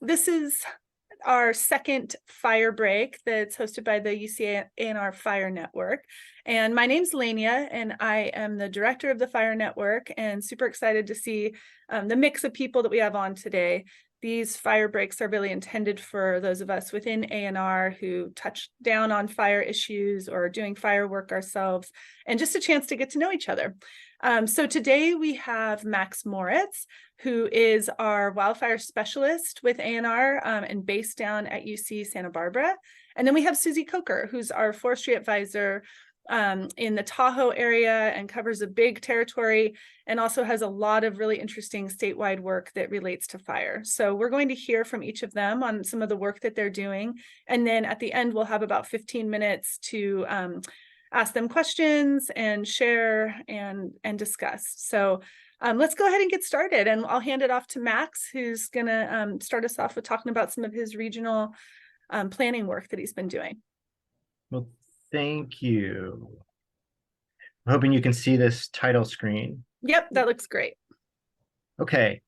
This is our second fire break that's hosted by the UC A&R Fire Network. And my name's Lania, and I am the director of the Fire Network, and super excited to see the mix of people that we have on today. These fire breaks are really intended for those of us within A&R who touch down on fire issues or doing fire work ourselves, and just a chance to get to know each other. So today we have Max Moritz, who is our wildfire specialist with A&R and based down at UC Santa Barbara. And then we have Susie Kocher, who's our forestry advisor in the Tahoe area and covers a big territory and also has a lot of really interesting statewide work that relates to fire. So we're going to hear from each of them on some of the work that they're doing. And then at the end, we'll have about 15 minutes to ask them questions and share and discuss. So let's go ahead and get started, and I'll hand it off to Max, who's gonna start us off with talking about some of his regional planning work that he's been doing. Well, thank you. I'm hoping you can see this title screen. Yep, that looks great. Okay.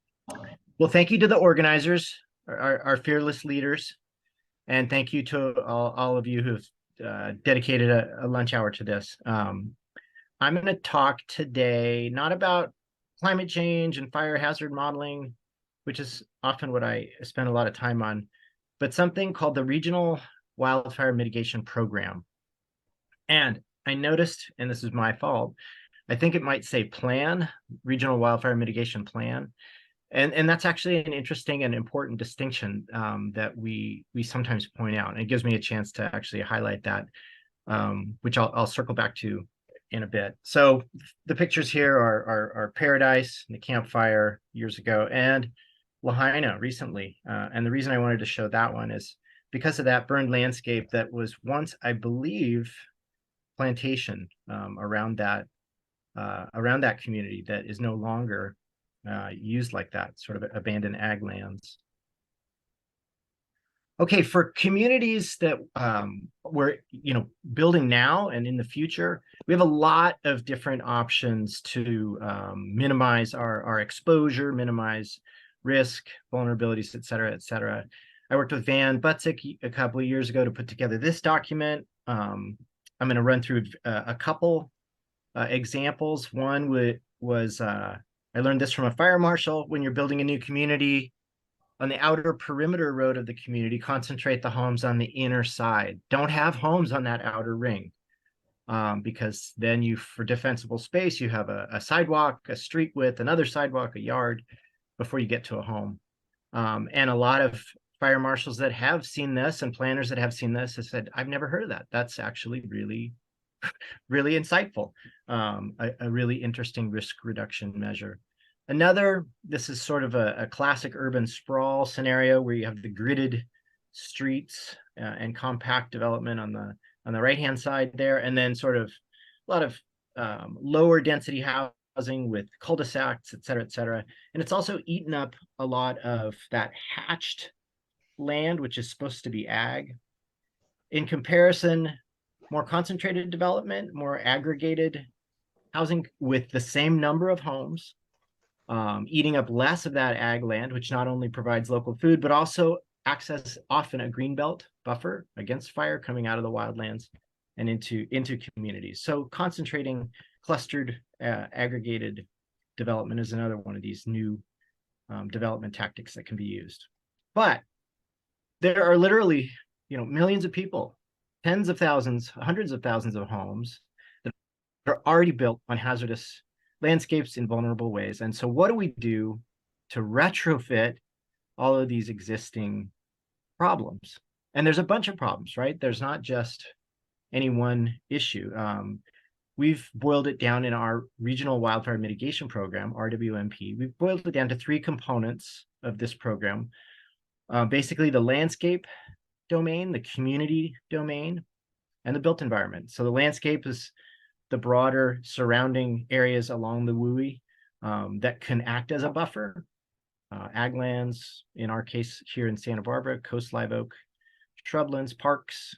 Well, thank you to the organizers, our fearless leaders, and thank you to all of you who've dedicated a lunch hour to this. I'm going to talk today not about climate change and fire hazard modeling, which is often what I spend a lot of time on, but something called the Regional Wildfire Mitigation Program. And I noticed, and this is my fault, I think it might say plan, Regional Wildfire Mitigation Plan. And that's actually an interesting and important distinction that we sometimes point out. And it gives me a chance to actually highlight that, which I'll circle back to in a bit. So the pictures here are Paradise, the campfire years ago, and Lahaina recently. And the reason I wanted to show that one is because of that burned landscape that was once, I believe, plantation around that community that is no longer used like that, sort of abandoned ag lands. Okay, for communities that we're building now and in the future, we have a lot of different options to minimize our exposure, minimize risk, vulnerabilities, et cetera, et cetera. I worked with Van Butzik a couple of years ago to put together this document. I'm going to run through a couple examples. One was I learned this from a fire marshal. When you're building a new community, on the outer perimeter road of the community, concentrate the homes on the inner side. Don't have homes on that outer ring, because then for defensible space, you have a sidewalk, a street width, another sidewalk, a yard before you get to a home. And a lot of fire marshals that have seen this and planners that have seen this have said, I've never heard of that. That's actually really, really insightful. A really interesting risk reduction measure. Another, this is sort of a classic urban sprawl scenario where you have the gridded streets and compact development on the right-hand side there, and then sort of a lot of lower density housing with cul-de-sacs, et cetera, et cetera. And it's also eaten up a lot of that hatched land, which is supposed to be ag. In comparison, more concentrated development, more aggregated housing with the same number of homes, eating up less of that ag land, which not only provides local food, but also access often a greenbelt buffer against fire coming out of the wildlands and into communities. So concentrating clustered aggregated development is another one of these new development tactics that can be used. But there are literally millions of people, tens of thousands, hundreds of thousands of homes that are already built on hazardous landscapes in vulnerable ways. And so what do we do to retrofit all of these existing problems? And there's a bunch of problems, right? There's not just any one issue. We've boiled it down in our Regional Wildfire Mitigation Program, RWMP. We've boiled it down to three components of this program. Basically the landscape domain, the community domain, and the built environment. So the landscape is the broader surrounding areas along the WUI that can act as a buffer. Ag lands, in our case here in Santa Barbara, coast live oak, shrublands, parks,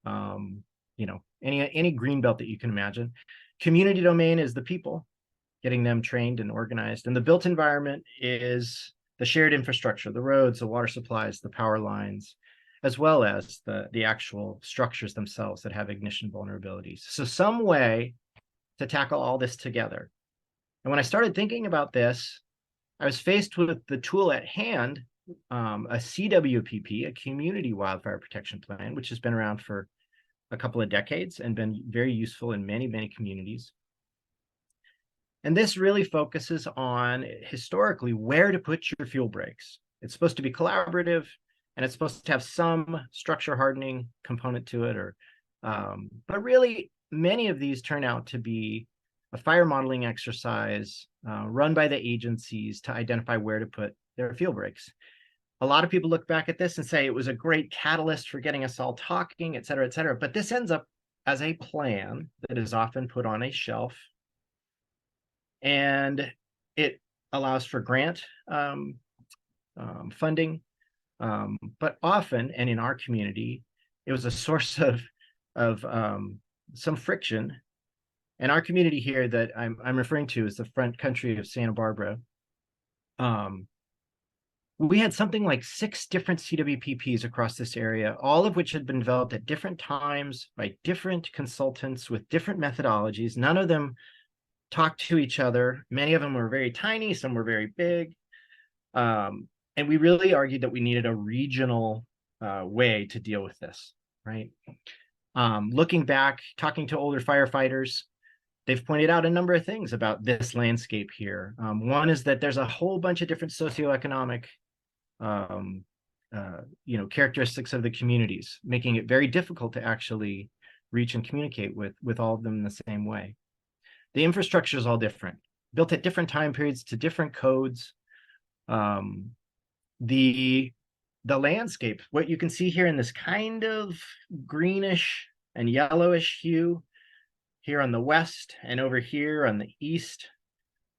any green belt that you can imagine. Community domain is the people, getting them trained and organized. And the built environment is the shared infrastructure, the roads, the water supplies, the power lines, as well as the actual structures themselves that have ignition vulnerabilities. So some way to tackle all this together. And when I started thinking about this, I was faced with the tool at hand, a CWPP, a Community Wildfire Protection Plan, which has been around for a couple of decades and been very useful in many, many communities. And this really focuses on, historically, where to put your fuel breaks. It's supposed to be collaborative, and it's supposed to have some structure hardening component to it, but really many of these turn out to be a fire modeling exercise run by the agencies to identify where to put their fuel breaks. A lot of people look back at this and say it was a great catalyst for getting us all talking, et cetera, but this ends up as a plan that is often put on a shelf, and it allows for grant funding, but often, and in our community, it was a source of some friction. And our community here that I'm referring to is the front country of Santa Barbara. We had something like 6 different CWPPs across this area, all of which had been developed at different times by different consultants with different methodologies. None of them talked to each other. Many of them were very tiny, some were very big. And we really argued that we needed a regional way to deal with this, right? Looking back, talking to older firefighters, they've pointed out a number of things about this landscape here. One is that there's a whole bunch of different socioeconomic characteristics of the communities, making it very difficult to actually reach and communicate with all of them in the same way. The infrastructure is all different, built at different time periods to different codes. The landscape, what you can see here in this kind of greenish and yellowish hue here on the west, and over here on the east,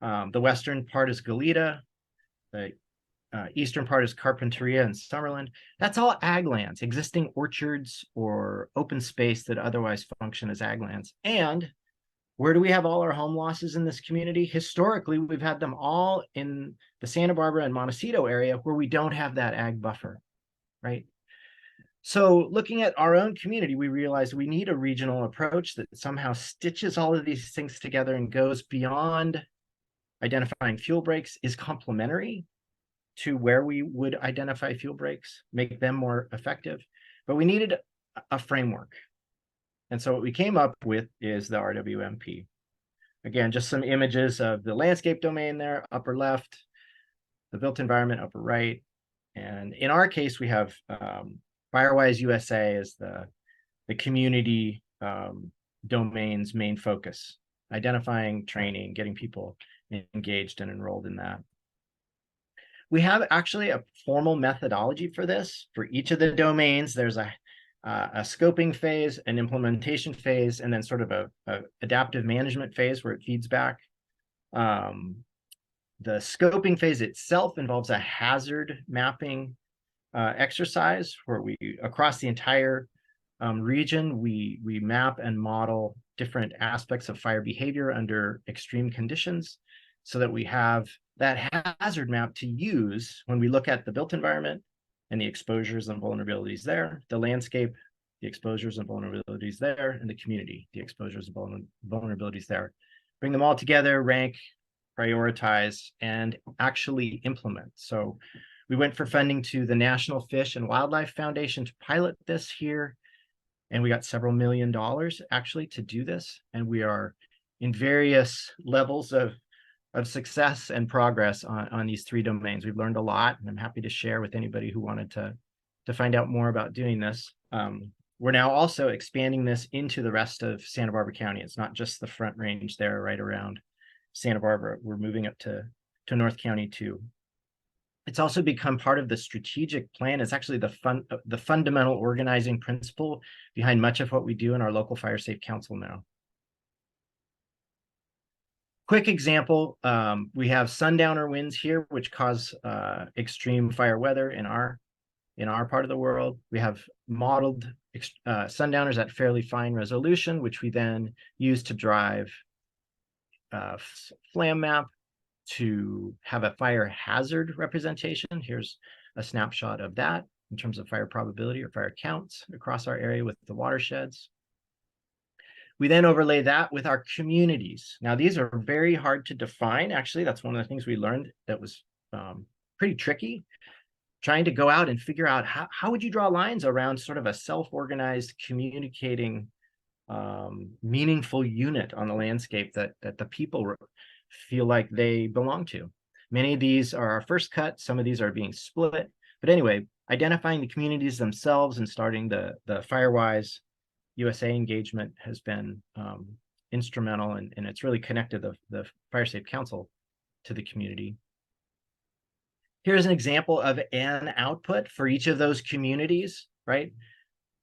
the western part is Goleta, the eastern part is Carpinteria and Summerland. That's all ag lands, existing orchards or open space that otherwise function as ag lands. And where do we have all our home losses in this community? Historically, we've had them all in the Santa Barbara and Montecito area where we don't have that ag buffer, right? So looking at our own community, we realized we need a regional approach that somehow stitches all of these things together and goes beyond identifying fuel breaks, is complementary to where we would identify fuel breaks, make them more effective. But we needed a framework. And so what we came up with is the RWMP. Again, just some images of the landscape domain there, upper left, the built environment, upper right. And in our case, we have Firewise USA as the community domain's main focus, identifying, training, getting people engaged and enrolled in that. We have actually a formal methodology for this. For each of the domains, there's a scoping phase, an implementation phase, and then sort of a adaptive management phase where it feeds back. The scoping phase itself involves a hazard mapping exercise where we, across the entire region, we map and model different aspects of fire behavior under extreme conditions so that we have that hazard map to use when we look at the built environment and the exposures and vulnerabilities there, the landscape, the exposures and vulnerabilities there, and the community, the exposures and vulnerabilities there. Bring them all together, rank, prioritize, and actually implement. So we went for funding to the National Fish and Wildlife Foundation to pilot this here, and we got several $1 million actually to do this. And we are in various levels of success and progress on these 3 domains. We've learned a lot, and I'm happy to share with anybody who wanted to find out more about doing this. We're now also expanding this into the rest of Santa Barbara County. It's not just the Front Range there right around Santa Barbara. We're moving up to North County too. It's also become part of the strategic plan. It's actually the fundamental organizing principle behind much of what we do in our local Fire Safe Council now. Quick example, we have sundowner winds here, which cause extreme fire weather in our part of the world. We have modeled sundowners at fairly fine resolution, which we then use to drive FLAM map to have a fire hazard representation. Here's a snapshot of that in terms of fire probability or fire counts across our area with the watersheds. We then overlay that with our communities. Now, these are very hard to define. Actually, that's one of the things we learned that was pretty tricky, trying to go out and figure out how would you draw lines around sort of a self-organized, communicating, meaningful unit on the landscape that the people feel like they belong to. Many of these are our first cut. Some of these are being split. But anyway, identifying the communities themselves and starting the FireWise USA engagement has been instrumental, and it's really connected the Fire Safe Council to the community. Here's an example of an output for each of those communities, right?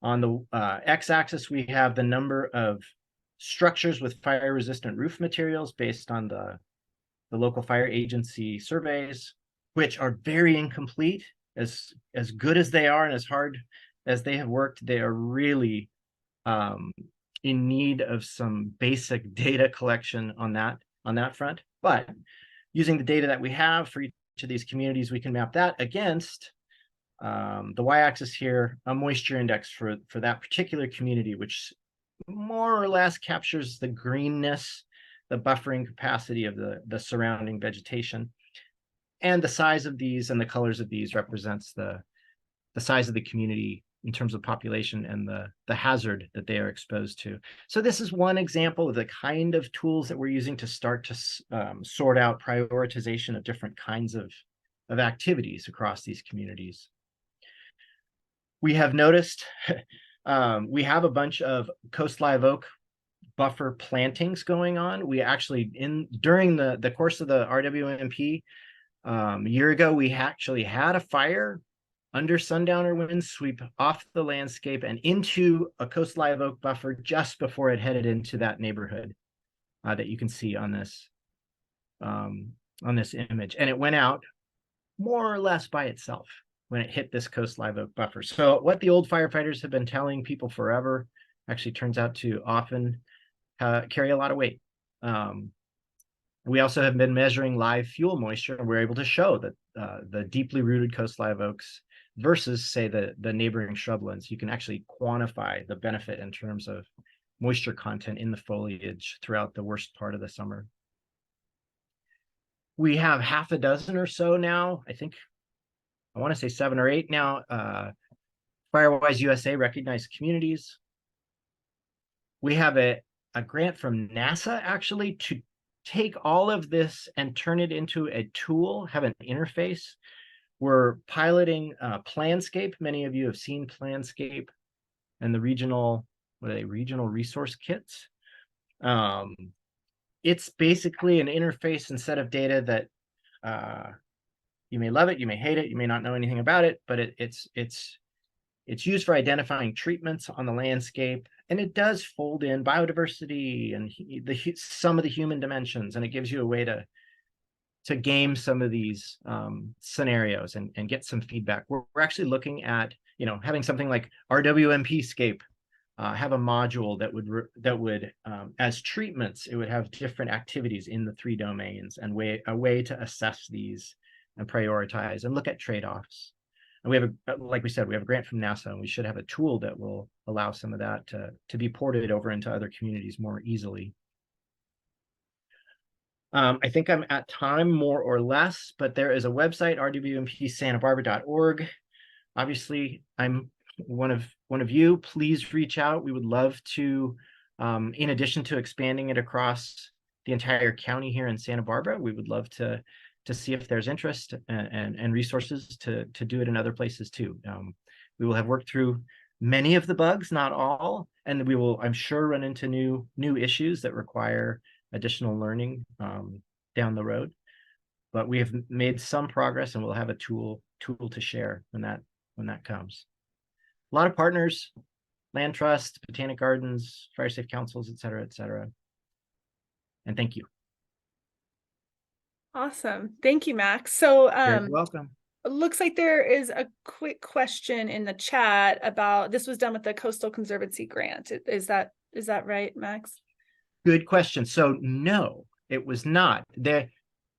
On the x-axis, we have the number of structures with fire-resistant roof materials based on the local fire agency surveys, which are very incomplete. As good as they are and as hard as they have worked, they are really in need of some basic data collection on that front. But using the data that we have for each of these communities, we can map that against the y-axis here, a moisture index for that particular community, which more or less captures the greenness, the buffering capacity of the surrounding vegetation. And the size of these and the colors of these represents the size of the community in terms of population and the hazard that they are exposed to. So this is one example of the kind of tools that we're using to start to sort out prioritization of different kinds of activities across these communities. We have noticed we have a bunch of coast live oak buffer plantings going on. We actually, during the course of the RWMP, a year ago, we actually had a fire under sundowner winds sweep off the landscape and into a coast live oak buffer just before it headed into that neighborhood that you can see on this image. And it went out more or less by itself when it hit this coast live oak buffer. So what the old firefighters have been telling people forever actually turns out to often carry a lot of weight. We also have been measuring live fuel moisture, and we're able to show that the deeply rooted coast live oaks versus, say, the neighboring shrublands, you can actually quantify the benefit in terms of moisture content in the foliage throughout the worst part of the summer. We have half a dozen or so now, I want to say 7 or 8 now, FireWise USA recognized communities. We have a grant from NASA actually to take all of this and turn it into a tool, have an interface. We're piloting Planscape. Many of you have seen Planscape and the regional resource kits. It's basically an interface and set of data that you may love it, you may hate it, you may not know anything about it, but it's used for identifying treatments on the landscape, and it does fold in biodiversity and some of the human dimensions, and it gives you a way to game some of these scenarios and get some feedback. We're actually looking at having something like RWMPscape have a module that would as treatments, it would have different activities in the 3 domains and a way to assess these and prioritize and look at trade-offs. And we have, like we said, we have a grant from NASA, and we should have a tool that will allow some of that to be ported over into other communities more easily. I think I'm at time, more or less, but there is a website, rwmpsantabarbara.org. Obviously, I'm one of you. Please reach out. We would love to, in addition to expanding it across the entire county here in Santa Barbara, we would love to see if there's interest and resources to do it in other places too. We will have worked through many of the bugs, not all, and we will, I'm sure, run into new issues that require additional learning down the road. But we have made some progress, and we'll have a tool to share when that comes. A lot of partners, Land Trust, Botanic Gardens, Fire Safe Councils, et cetera, et cetera. And thank you. Awesome. Thank you, Max. So You're welcome. it looks like there is a quick question in the chat about this was done with the Coastal Conservancy grant. Is that right, Max? Good question. So no, it was not.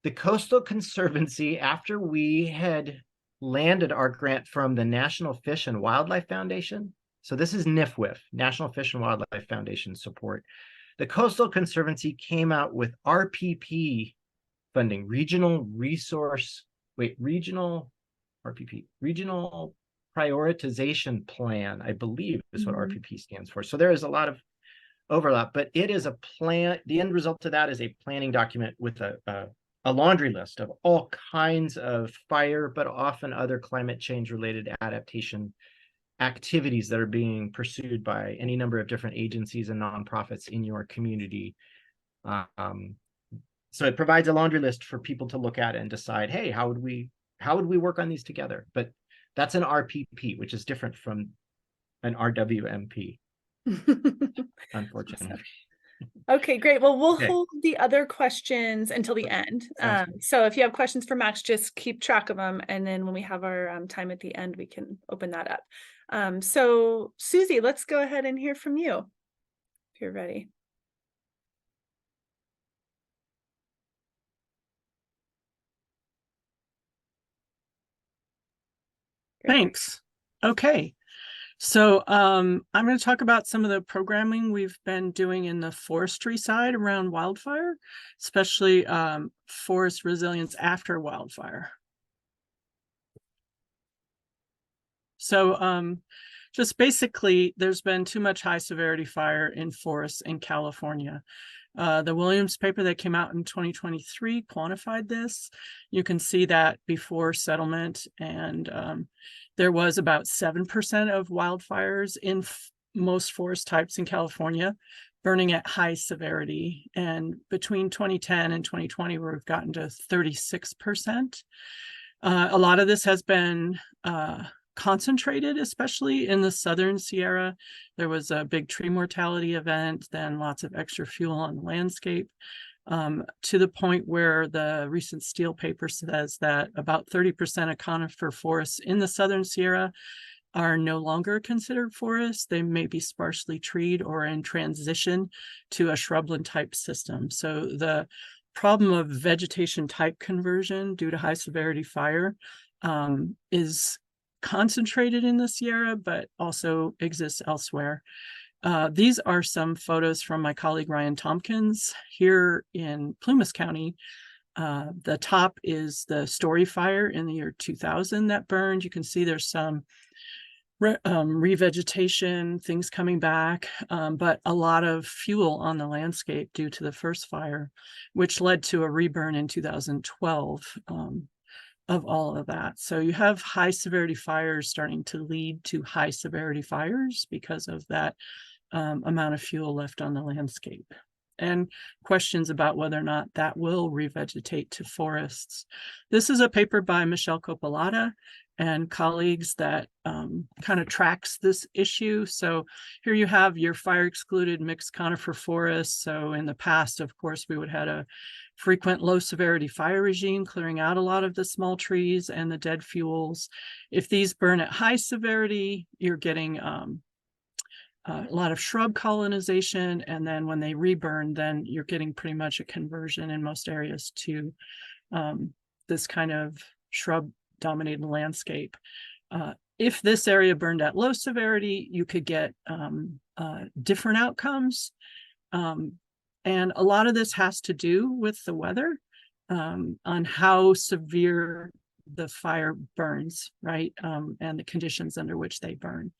the Coastal Conservancy, after we had landed our grant from the National Fish and Wildlife Foundation, so this is NIFWIF, National Fish and Wildlife Foundation support, the Coastal Conservancy came out with RPP funding, regional prioritization plan, I believe is what RPP stands for. So there is a lot of overlap, but it is a plan. The end result of that is a planning document with a laundry list of all kinds of fire, but often other climate change related adaptation activities that are being pursued by any number of different agencies and nonprofits in your community. So it provides a laundry list for people to look at and decide, hey, how would we work on these together? But that's an RPP, which is different from an RWMP, unfortunately. Okay, great. Well, we'll Okay. hold the other questions until the end. So if you have questions for Max, just keep track of them. And then when we have our time at the end, we can open that up. So Susie, let's go ahead and hear from you if you're ready. Thanks. Okay. So I'm going to talk about some of the programming we've been doing in the forestry side around wildfire, especially forest resilience after wildfire. So just basically, there's been too much high severity fire in forests in California. The Williams paper that came out in 2023 quantified this. You can see that before settlement, and there was about 7% of wildfires in most forest types in California burning at high severity. And between 2010 and 2020, we've gotten to 36%. A lot of this has been concentrated, especially in the Southern Sierra. There was a big tree mortality event, then lots of extra fuel on the landscape, to the point where the recent Steel paper says that about 30% of conifer forests in the Southern Sierra are no longer considered forests. They may be sparsely treed or in transition to a shrubland type system. So the problem of vegetation type conversion due to high severity fire is concentrated in the Sierra, but also exists elsewhere. These are some photos from my colleague Ryan Tompkins here in Plumas County. The top is the Story Fire in the year 2000 that burned. You can see there's some revegetation, things coming back, but a lot of fuel on the landscape due to the first fire, which led to a reburn in 2012. Of all of that. So you have high severity fires starting to lead to high severity fires because of that amount of fuel left on the landscape. And questions about whether or not that will revegetate to forests. This is a paper by Michelle Coppola and colleagues that kind of tracks this issue. So here you have your fire excluded mixed conifer forests. So in the past, of course, we would have had a frequent low severity fire regime, clearing out a lot of the small trees and the dead fuels. If these burn at high severity, you're getting a lot of shrub colonization. And then when they reburn, then you're getting pretty much a conversion in most areas to this kind of shrub dominated landscape. If this area burned at low severity, you could get different outcomes. And a lot of this has to do with the weather, on how severe the fire burns, right? And the conditions under which they burn.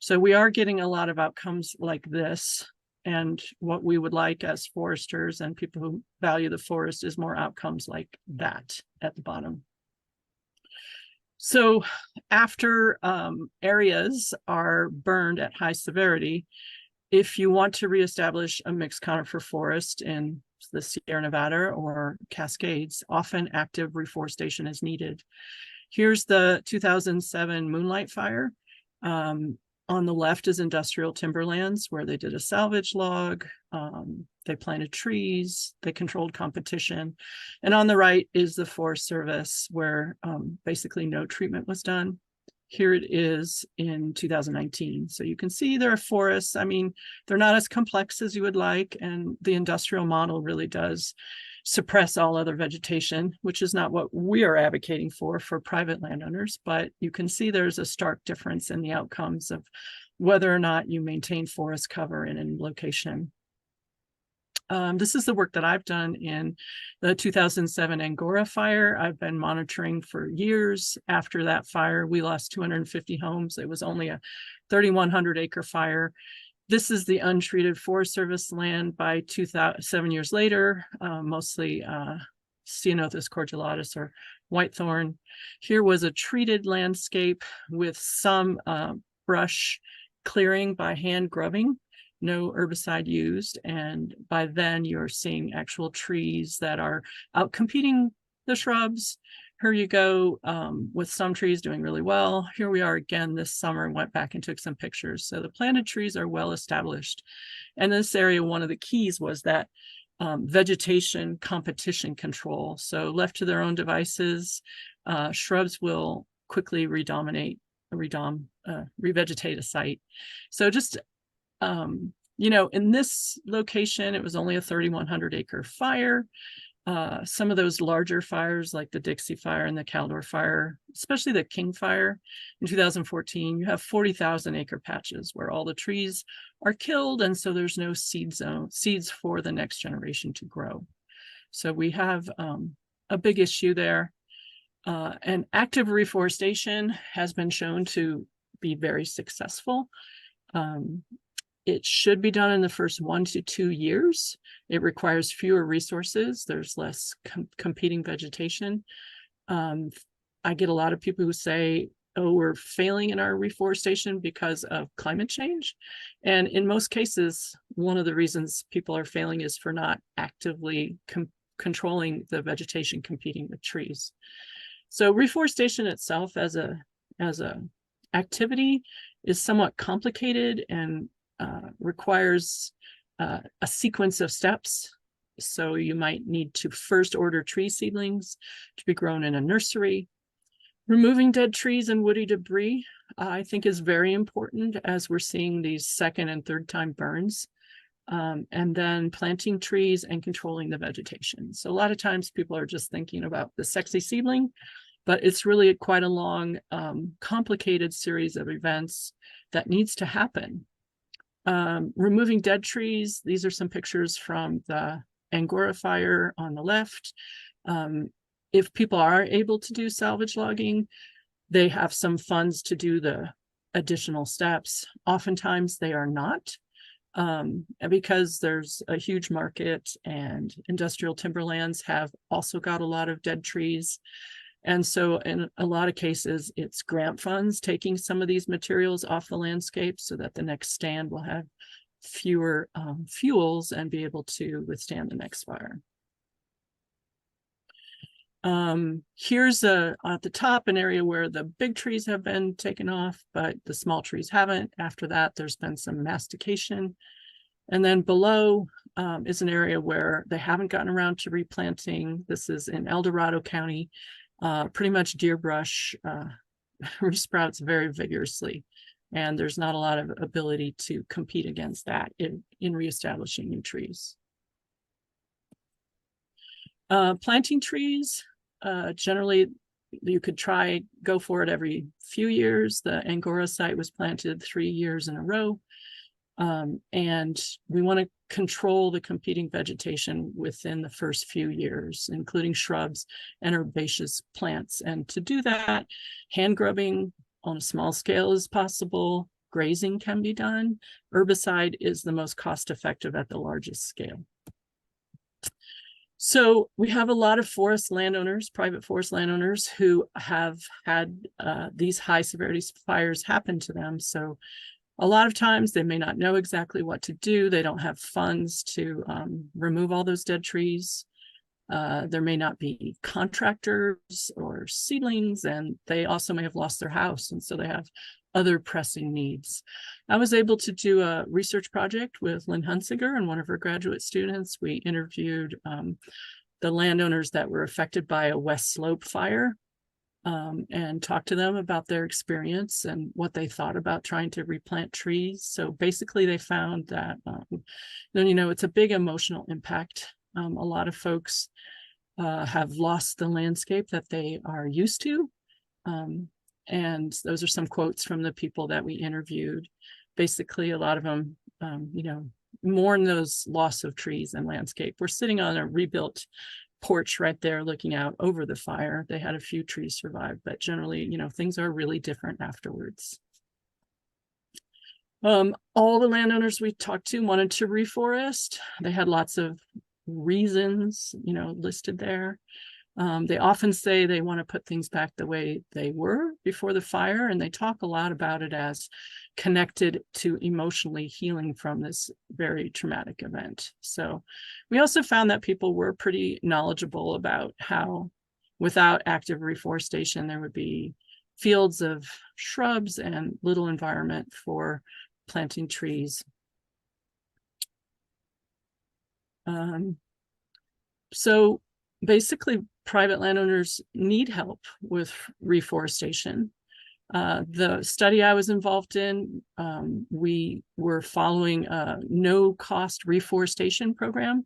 So we are getting a lot of outcomes like this. And what we would like as foresters and people who value the forest is more outcomes like that at the bottom. So after areas are burned at high severity, if you want to reestablish a mixed conifer forest in the Sierra Nevada or Cascades, often active reforestation is needed. Here's the 2007 Moonlight Fire. On the left is industrial timberlands where they did a salvage log. They planted trees, they controlled competition. And on the right is the Forest Service where basically no treatment was done. Here it is in 2019. So you can see there are forests. I mean, they're not as complex as you would like. And the industrial model really does suppress all other vegetation, which is not what we are advocating for private landowners. But you can see there's a stark difference in the outcomes of whether or not you maintain forest cover in a location. This is the work that I've done in the 2007 Angora fire. I've been monitoring for years. After that fire, we lost 250 homes. It was only a 3,100 acre fire. This is the untreated Forest Service land by 7 years later, mostly Ceanothus cordialatus or whitethorn. Here was a treated landscape with some brush clearing by hand grubbing, no herbicide used. And by then you're seeing actual trees that are out competing the shrubs. Here you go with some trees doing really well. Here we are again this summer, went back and took some pictures. So the planted trees are well established. And in this area, one of the keys was that vegetation competition control. So left to their own devices, shrubs will quickly revegetate a site. So just, you know, in this location, it was only a 3,100 acre fire. Some of those larger fires like the Dixie Fire and the Caldor Fire, especially the King Fire in 2014, you have 40,000 acre patches where all the trees are killed. And so there's no seeds for the next generation to grow. So we have a big issue there. And active reforestation has been shown to be very successful. It should be done in the first 1 to 2 years. It requires fewer resources. There's less competing vegetation. I get a lot of people who say, oh, we're failing in our reforestation because of climate change. And in most cases, one of the reasons people are failing is for not actively controlling the vegetation competing with trees. So reforestation itself as a activity is somewhat complicated and requires a sequence of steps. So you might need to first order tree seedlings to be grown in a nursery. Removing dead trees and woody debris, I think, is very important as we're seeing these second and third time burns. And then planting trees and controlling the vegetation. So a lot of times people are just thinking about the sexy seedling, but it's really quite a long, complicated series of events that needs to happen. Removing dead trees. These are some pictures from the Angora fire on the left. If people are able to do salvage logging, they have some funds to do the additional steps. Oftentimes they are not, because there's a huge market and industrial timberlands have also got a lot of dead trees. And so in a lot of cases, it's grant funds taking some of these materials off the landscape so that the next stand will have fewer fuels and be able to withstand the next fire. Here's at the top, an area where the big trees have been taken off, but the small trees haven't. After that, there's been some mastication. And then below is an area where they haven't gotten around to replanting. This is in El Dorado County. Pretty much deer brush resprouts very vigorously, and there's not a lot of ability to compete against that in reestablishing new trees. Planting trees, generally you could go for it every few years. The Angora site was planted 3 years in a row. And we want to control the competing vegetation within the first few years, including shrubs and herbaceous plants. And to do that, hand grubbing on a small scale is possible. Grazing can be done. Herbicide is the most cost-effective at the largest scale. So we have a lot of forest landowners, private forest landowners, who have had these high severity fires happen to them. So a lot of times they may not know exactly what to do. They don't have funds to remove all those dead trees. There may not be contractors or seedlings, and they also may have lost their house. And so they have other pressing needs. I was able to do a research project with Lynn Hunsiger and one of her graduate students. We interviewed the landowners that were affected by a West Slope fire and talked to them about their experience and what they thought about trying to replant trees. So basically they found that, it's a big emotional impact A lot of folks have lost the landscape that they are used to. And those are some quotes from the people that we interviewed. Basically, a lot of them, mourn those loss of trees and landscape. We're sitting on a rebuilt porch right there looking out over the fire. They had a few trees survive, but generally, things are really different afterwards. All the landowners we talked to wanted to reforest. They had lots of reasons, listed there. They often say they want to put things back the way they were before the fire, and they talk a lot about it as connected to emotionally healing from this very traumatic event. So we also found that people were pretty knowledgeable about how without active reforestation, there would be fields of shrubs and little environment for planting trees. So basically, private landowners need help with reforestation. The study I was involved in, we were following a no-cost reforestation program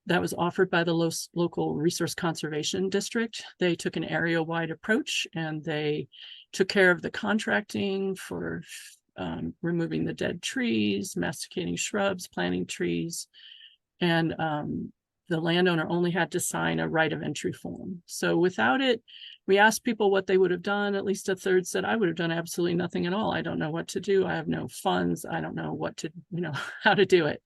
that was offered by the local resource conservation district. They took an area-wide approach, and they took care of the contracting for removing the dead trees, masticating shrubs, planting trees, and the landowner only had to sign a right of entry form. So without it, we asked people what they would have done. At least a third said, I would have done absolutely nothing at all. I don't know what to do. I have no funds. I don't know what to, how to do it.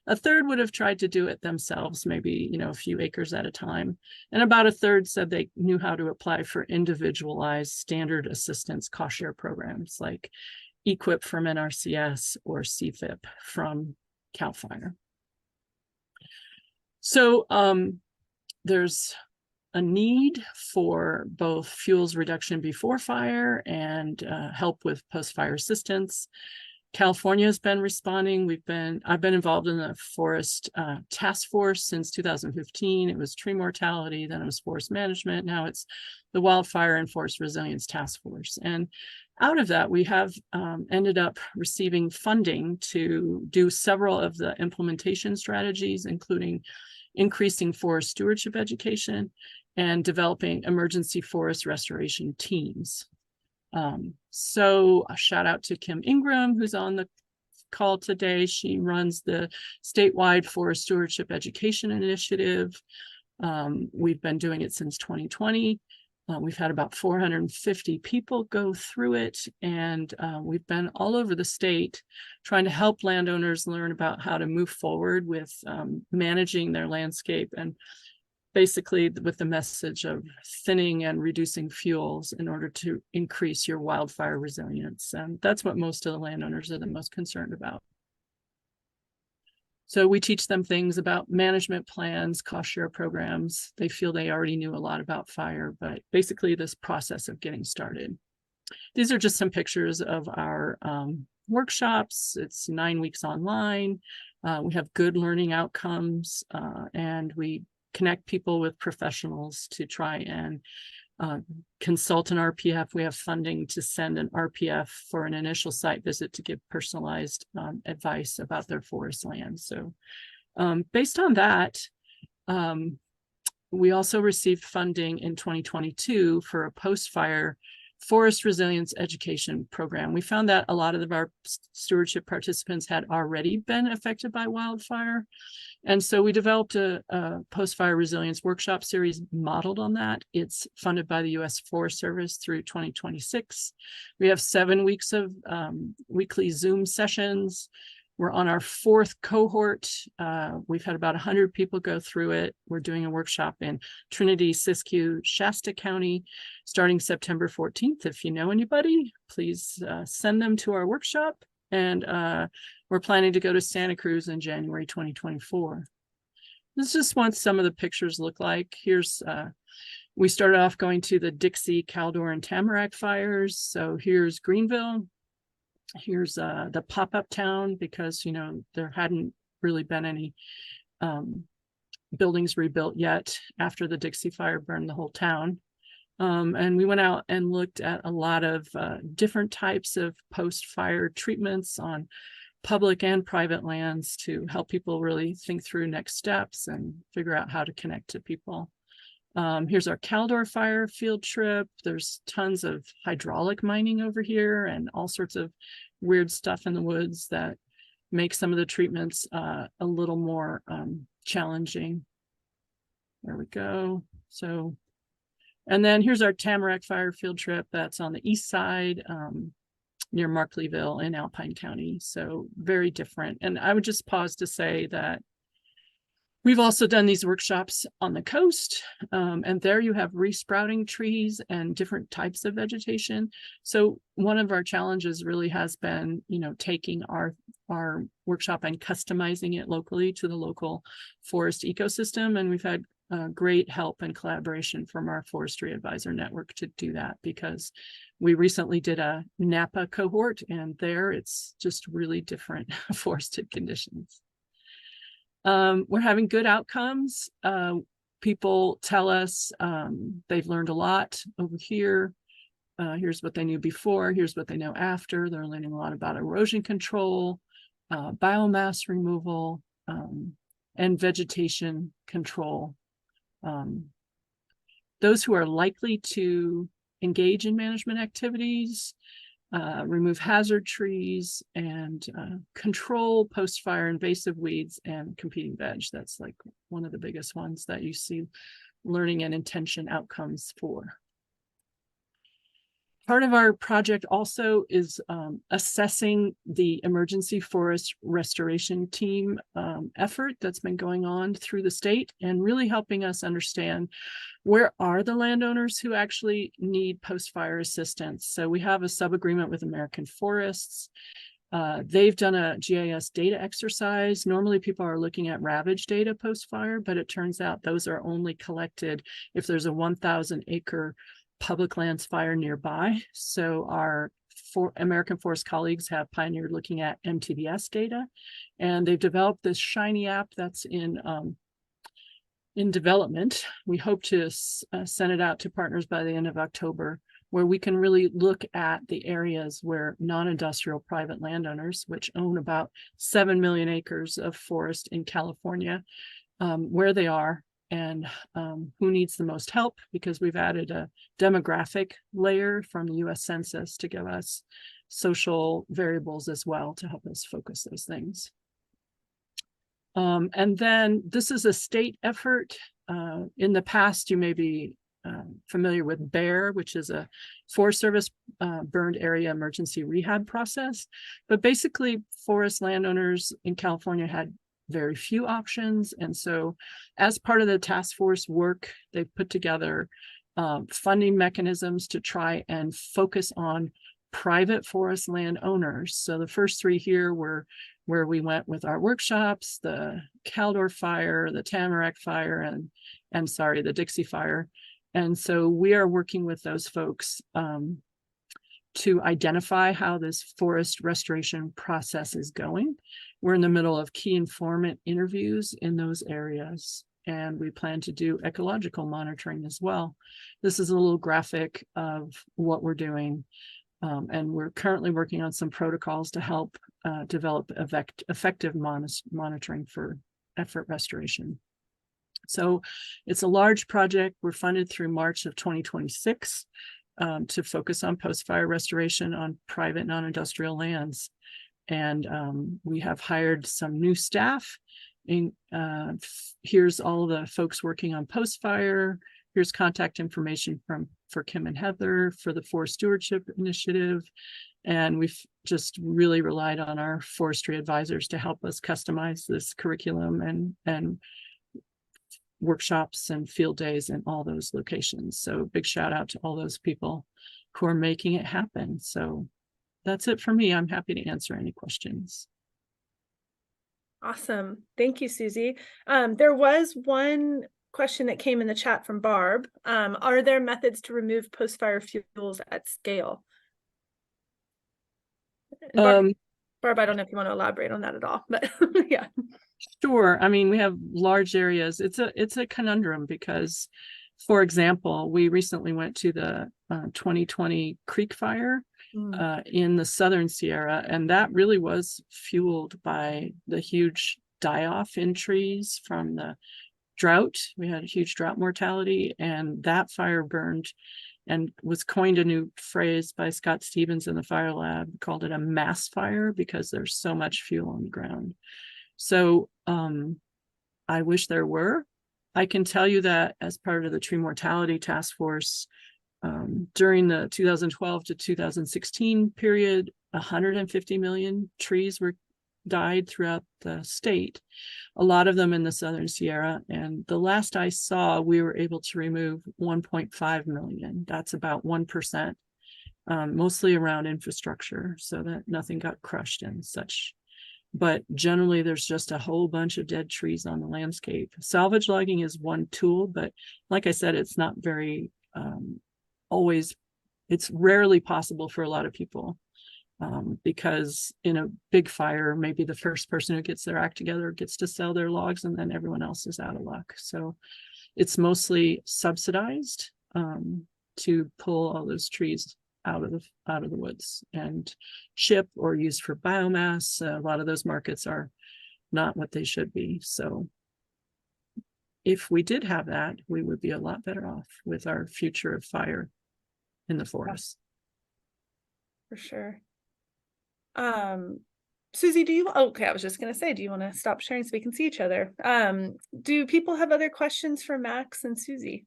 A third would have tried to do it themselves, maybe, a few acres at a time. And about a third said they knew how to apply for individualized standard assistance cost share programs like EQIP from NRCS or CFIP from CAL FIRE. So there's a need for both fuels reduction before fire and help with post-fire assistance. California has been responding. I've been involved in the forest task force since 2015. It was tree mortality, then it was forest management. Now it's the Wildfire and Forest Resilience Task Force. And out of that, we have ended up receiving funding to do several of the implementation strategies, including increasing forest stewardship education and developing emergency forest restoration teams. So a shout out to Kim Ingram, who's on the call today. She runs the statewide forest stewardship education initiative. We've been doing it since 2020. We've had about 450 people go through it, and we've been all over the state trying to help landowners learn about how to move forward with managing their landscape, and basically with the message of thinning and reducing fuels in order to increase your wildfire resilience. And that's what most of the landowners are the most concerned about. So we teach them things about management plans, cost share programs. They feel they already knew a lot about fire, but basically this process of getting started. These are just some pictures of our workshops. It's 9 weeks online. We have good learning outcomes, and we connect people with professionals to try and consult an RPF. We have funding to send an RPF for an initial site visit to give personalized advice about their forest land. So based on that, we also received funding in 2022 for a post-fire forest resilience education program. We found that a lot of our stewardship participants had already been affected by wildfire. And so we developed a post-fire resilience workshop series modeled on that. It's funded by the U.S. Forest Service through 2026. We have 7 weeks of weekly Zoom sessions. We're on our 4th cohort. We've had about 100 people go through it. We're doing a workshop in Trinity, Siskiyou, Shasta County, starting September 14th. If you know anybody, please send them to our workshop. And we're planning to go to Santa Cruz in January 2024. This is just what some of the pictures look like. Here's, we started off going to the Dixie, Caldor, and Tamarack fires. So here's Greenville. Here's the pop-up town, because, there hadn't really been any buildings rebuilt yet after the Dixie fire burned the whole town. And we went out and looked at a lot of different types of post-fire treatments on public and private lands to help people really think through next steps and figure out how to connect to people. Here's our Caldor fire field trip. There's tons of hydraulic mining over here and all sorts of weird stuff in the woods that make some of the treatments a little more challenging. There we go. So, and then here's our Tamarack fire field trip. That's on the east side near Markleyville in Alpine County. So very different. And I would just pause to say that we've also done these workshops on the coast, and there you have resprouting trees and different types of vegetation. So one of our challenges really has been, you know, taking our workshop and customizing it locally to the local forest ecosystem. And we've had great help and collaboration from our forestry advisor network to do that, because we recently did a Napa cohort, and there it's just really different forested conditions. We're having good outcomes. People tell us they've learned a lot over here. Here's what they knew before. Here's what they know after. They're learning a lot about erosion control, biomass removal, and vegetation control. Those who are likely to engage in management activities, remove hazard trees, and control post-fire invasive weeds and competing veg. That's like one of the biggest ones that you see learning and intention outcomes for. Part of our project also is assessing the emergency forest restoration team effort that's been going on through the state, and really helping us understand where are the landowners who actually need post-fire assistance. So we have a sub-agreement with American Forests. They've done a GIS data exercise. Normally people are looking at ravage data post-fire, but it turns out those are only collected if there's a 1,000 acre public lands fire nearby. So our American Forest colleagues have pioneered looking at MTVS data, and they've developed this shiny app that's in development. We hope to send it out to partners by the end of October, where we can really look at the areas where non-industrial private landowners, which own about 7 million acres of forest in California, where they are and who needs the most help, because we've added a demographic layer from the US Census to give us social variables as well to help us focus those things. And then this is a state effort. In the past, you may be familiar with BEAR, which is a Forest Service burned area emergency rehab process. But basically, forest landowners in California had very few options. And so as part of the task force work, they've put together funding mechanisms to try and focus on private forest land owners. So the first three here were where we went with our workshops: the Caldor fire, the Tamarack fire, and the Dixie fire. And so we are working with those folks to identify how this forest restoration process is going. We're in the middle of key informant interviews in those areas, and we plan to do ecological monitoring as well. This is a little graphic of what we're doing, and we're currently working on some protocols to help develop effective monitoring for effort restoration. So it's a large project. We're funded through March of 2026 to focus on post-fire restoration on private non-industrial lands. And we have hired some new staff. Here's all the folks working on post-fire. Here's contact information for Kim and Heather for the Forest Stewardship Initiative. And we've just really relied on our forestry advisors to help us customize this curriculum and workshops and field days in all those locations. So big shout out to all those people who are making it happen. So that's it for me. I'm happy to answer any questions. Awesome. Thank you, Susie. There was one question that came in the chat from Barb. Are there methods to remove post-fire fuels at scale? Barb, I don't know if you want to elaborate on that at all, but yeah. Sure. I mean, we have large areas. It's a conundrum because, for example, we recently went to the 2020 Creek Fire, in the Southern Sierra. And that really was fueled by the huge die-off in trees from the drought. We had a huge drought mortality, and that fire burned and was coined a new phrase by Scott Stevens in the fire lab, called it a mass fire because there's so much fuel on the ground. So I wish there were. I can tell you that as part of the tree mortality task force, during the 2012 to 2016 period, 150 million trees died throughout the state, a lot of them in the Southern Sierra. And the last I saw, we were able to remove 1.5 million. That's about 1%, mostly around infrastructure, so that nothing got crushed and such. But generally, there's just a whole bunch of dead trees on the landscape. Salvage logging is one tool, but like I said, it's not very it's rarely possible for a lot of people, because in a big fire, maybe the first person who gets their act together gets to sell their logs, and then everyone else is out of luck. So it's mostly subsidized to pull all those trees out of the woods and chip or use for biomass. A lot of those markets are not what they should be. So if we did have that, we would be a lot better off with our future of fire in the forest. For sure. Susie, okay, I was just going to say, do you want to stop sharing so we can see each other? Do people have other questions for Max and Susie?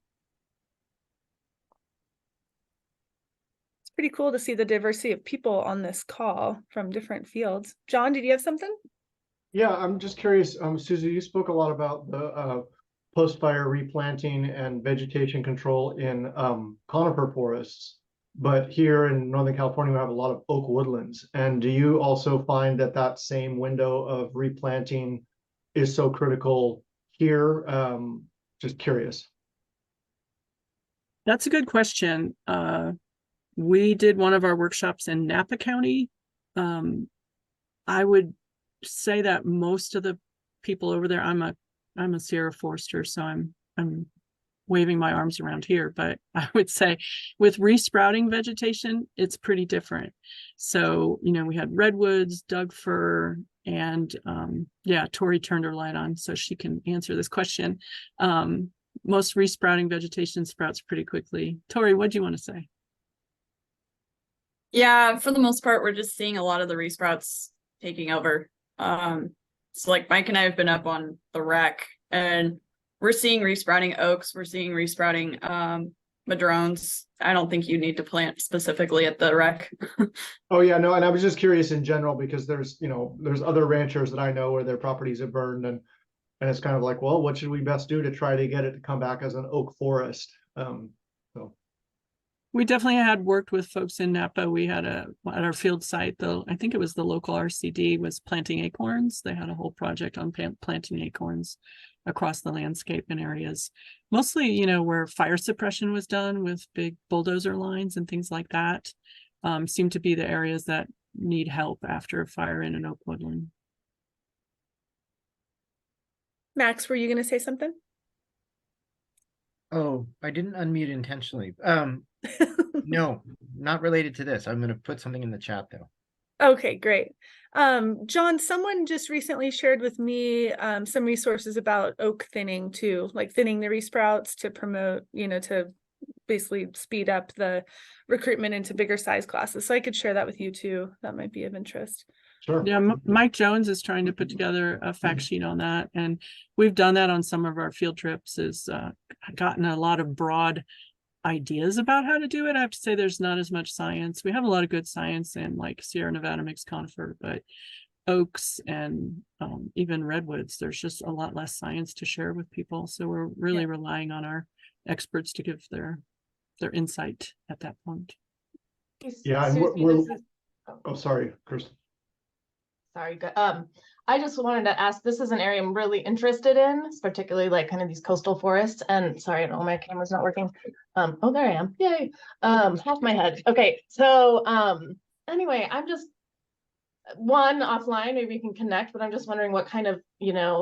It's pretty cool to see the diversity of people on this call from different fields. John, did you have something? Yeah, I'm just curious, Susie, you spoke a lot about the post-fire replanting and vegetation control in conifer forests. But here in Northern California, we have a lot of oak woodlands. And do you also find that that same window of replanting is so critical here? Just curious. That's a good question. We did one of our workshops in Napa County. I would say that most of the people over there, I'm a Sierra forester, so I'm waving my arms around here, but I would say with resprouting vegetation, it's pretty different. So, we had redwoods, Doug fir, and yeah, Tori turned her light on so she can answer this question. Most resprouting vegetation sprouts pretty quickly. Tori, what do you want to say? Yeah, for the most part, we're just seeing a lot of the resprouts taking over. So like Mike and I have been up on the rec, and we're seeing resprouting oaks, we're seeing resprouting madrones. I don't think you need to plant specifically at the rec. Oh yeah, no, and I was just curious in general because there's other ranchers that I know where their properties have burned, and it's kind of like, well, what should we best do to try to get it to come back as an oak forest? So we definitely had worked with folks in Napa. We had at our field site, though, I think it was the local RCD was planting acorns. They had a whole project on planting acorns across the landscape in areas, mostly, where fire suppression was done with big bulldozer lines and things like that, seem to be the areas that need help after a fire in an oak woodland. Max, were you going to say something? Oh, I didn't unmute intentionally. No, not related to this. I'm going to put something in the chat though. Okay, great. John, someone just recently shared with me some resources about oak thinning too, like thinning the resprouts to promote, to basically speed up the recruitment into bigger size classes. So I could share that with you too. That might be of interest. sure. Yeah, Mike Jones is trying to put together a fact sheet on that, and we've done that on some of our field trips. Is gotten a lot of broad ideas about how to do it. I have to say there's not as much science. We have a lot of good science in like Sierra Nevada mixed conifer, but oaks and even redwoods, there's just a lot less science to share with people. So we're really relying on our experts to give their insight at that point. Yeah, and oh, sorry, Chris. Sorry, good. I just wanted to ask, this is an area I'm really interested in, particularly like kind of these coastal forests. And sorry, I know my camera's not working. Oh, there I am. Yay. Half my head. Okay. So anyway, I'm just offline, maybe we can connect, but I'm just wondering what kind of,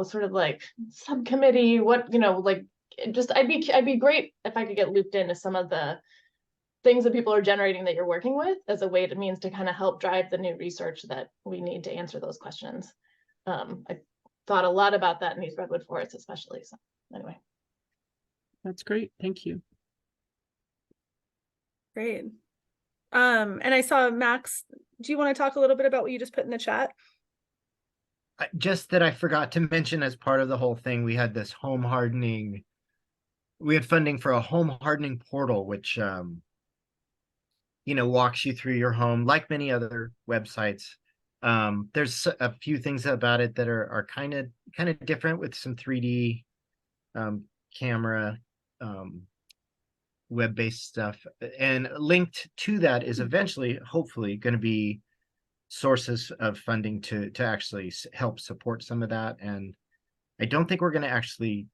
sort of like subcommittee, what, like just I'd be great if I could get looped into some of the things that people are generating that you're working with as a way it means to kind of help drive the new research that we need to answer those questions. I thought a lot about that in these redwood forests, especially. So anyway. That's great. Thank you. Great. And I saw Max, do you want to talk a little bit about what you just put in the chat? Just that I forgot to mention as part of the whole thing, we had this home hardening. We had funding for a home hardening portal, which, walks you through your home like many other websites. There's a few things about it that are kind of different with some 3D camera web-based stuff, and linked to that is eventually hopefully going to be sources of funding to actually help support some of that. And I don't think we're going to actually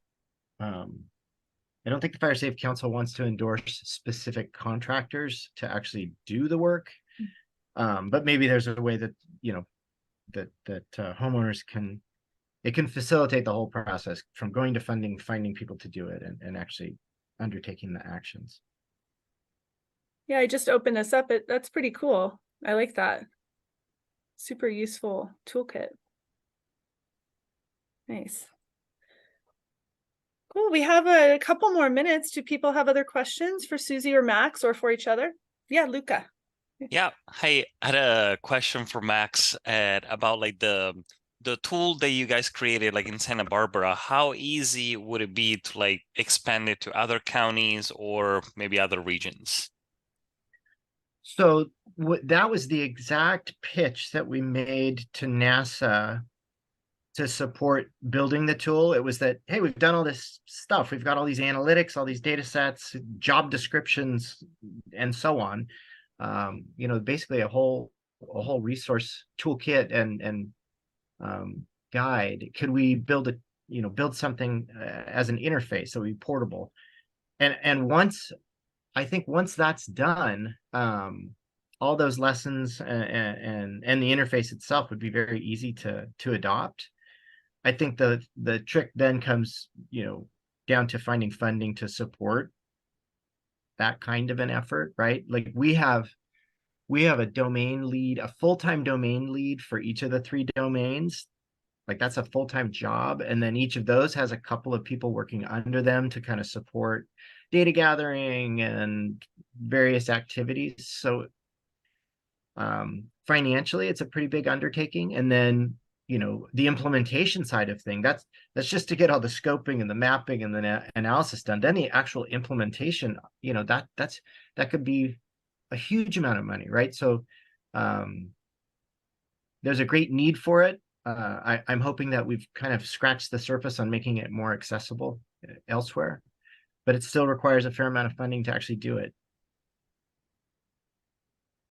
I don't think the Fire Safe Council wants to endorse specific contractors to actually do the work, but maybe there's a way that that homeowners can facilitate the whole process from going to funding, finding people to do it, and actually undertaking the actions. Yeah, I just opened this up. That's pretty cool. I like that. Super useful toolkit. Nice. Cool. We have a couple more minutes. Do people have other questions for Susie or Max or for each other? Yeah, Luca. Yeah, hi. I had a question for Max about like the tool that you guys created like in Santa Barbara. How easy would it be to like expand it to other counties or maybe other regions? So that was the exact pitch that we made to NASA to support building the tool. It was that, hey, we've done all this stuff. We've got all these analytics, all these data sets, job descriptions, and so on. Basically a whole resource toolkit and guide. Could we build something as an interface that would be portable? And once that's done, all those lessons and the interface itself would be very easy to adopt. I think the trick then comes, down to finding funding to support that kind of an effort, right? Like we have a domain lead, a full-time domain lead for each of the 3 domains. Like that's a full-time job. And then each of those has a couple of people working under them to kind of support data gathering and various activities. So financially, it's a pretty big undertaking. And then, the implementation side of thing, that's just to get all the scoping and the mapping and the analysis done. Then the actual implementation, that could be a huge amount of money, right? So there's a great need for it. I'm hoping that we've kind of scratched the surface on making it more accessible elsewhere, but it still requires a fair amount of funding to actually do it.